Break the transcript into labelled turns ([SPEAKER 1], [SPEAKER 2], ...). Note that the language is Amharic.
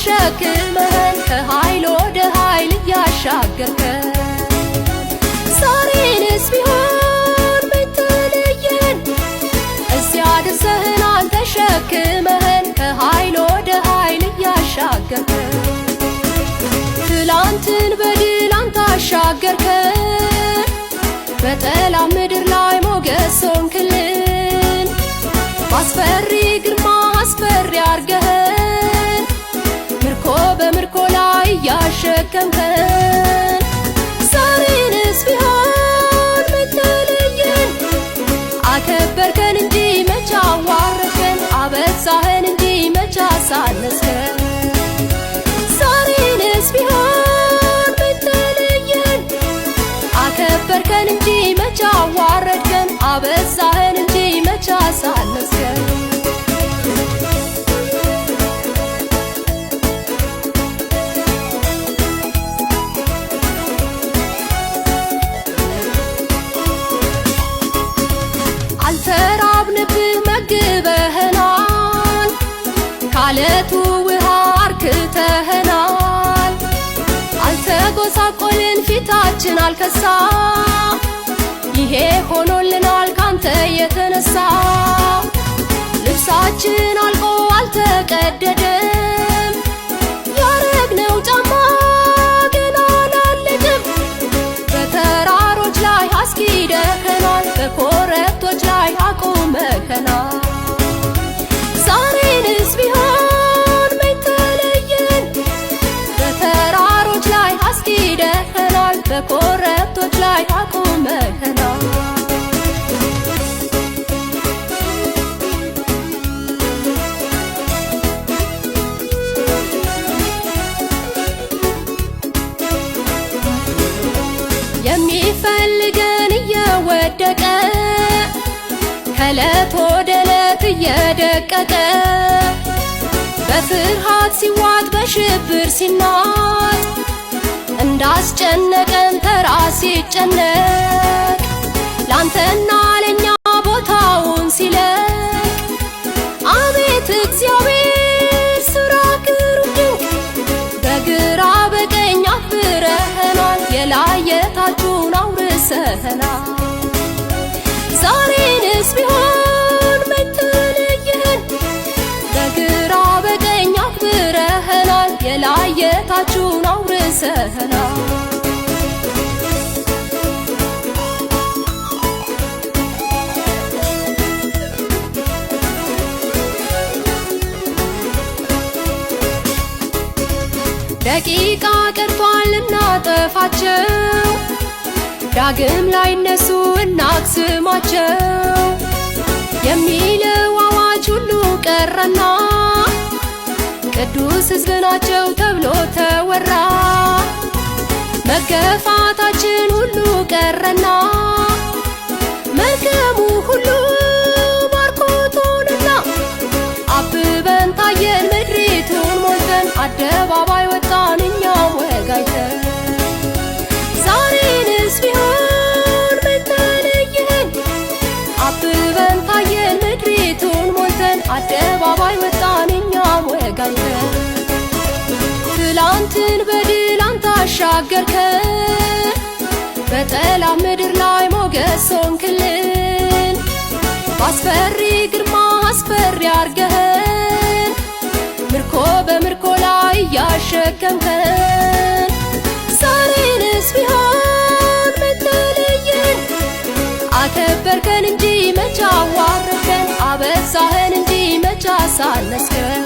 [SPEAKER 1] ተሸክመን ከኃይል ወደ ኃይል ያሻገርከን ዛሬንስ ቢሆን ምትለየን እዚያ ደርሰህናል ተሸክመን ከኃይል ወደ ኃይል ያሻገርከን ትላንትን በድል አንተ አሻገርከን በጠላት ምድር ላይ ሞገስ ሆንክልን አስፈሪ ግርማ አስፈሪ አርገህን ምርኮ በምርኮ ላይ ያሸከምከን ዛሬንስ ቢሆን ምትለየን አከበርከን እንጂ መች አዋረድከን አበዛህን እንጂ መች አሳነስከን ዛሬንስ ቢሆን ምትለየን አከበርከን እንጂ መች አዋረድከን አበዛህን እንጂ መች አሳነስከን አልተራብንብህ መግበህናል ካለቱ ውሃ አርክተህናል አልተጎሳቆልን ፊታችን አልከሳ ይሄ ሆኖልናል ካንተ የተነሳ ልብሳችን አልቆ አልተቀደደም ያረግነው ጫማ ገና አላለቀም በተራሮች ላይ አስጊደኸናል በኮረብቶች ላይ አቁመኸናል ዛሬንስ ቢሆን ምትለየን በተራሮች ላይ አስጊደኸናል በኮረብቶች ላይ አቁመኸናል የሚፈልገን እየወደቀ ከዕለት ወደ ዕለት እየደቀቀ በፍርሃት ሲዋጥ በሽብር ሲናጥ እንዳስጨነቀን ተራ ሲጨነቅ ላንተና ለኛ ቦታውን ሲለቅ አቤት እግዚአብሔር ሥራ ግሩም ድንቅ በግራ በቀኝ አክብረኸናል የላይ የታቹን አውርሰኸናል ዛሬንስ ቢሆን ምትለየን በግራ በቀኝ አክብረኸናል የላይ የታቹን አውርሰኸናል ደቂቃ ቀርቷል እናጠፋቸው ዳግም ላይ እነሱ እናክስማቸው የሚለው አዋጅ ሁሉ ቀረና ቅዱስ ሕዝብ ናቸው ተብሎ ተወራ መገፋታችን ሁሉ ቀረና መልካሙ ሁሉ ባርኮት ሆነና አብበን ታየን ምድሪቱን ሞልተን አደባባይ ወጣን እኛም ወጋይተን ዛሬንስ ቢሆን ምትለየን አብበን ታየን ምድሪቱን ሞልተን አደባባይ ወጣን እኛም ወጋይተን ትላንትን በድል አንተ አሻገርከን በጠላት ምድር ላይ ሞገስ ሆንክልን አስፈሪ ግርማ አስፈሪ አርገህን ምርኮ በምርኮ ላይ ያሸከምከን ዛሬንስ ቢሆን ምትለየን አከበርከን እንጂ መች አዋረድከን አበዛህን እንጂ መች አሳነስከን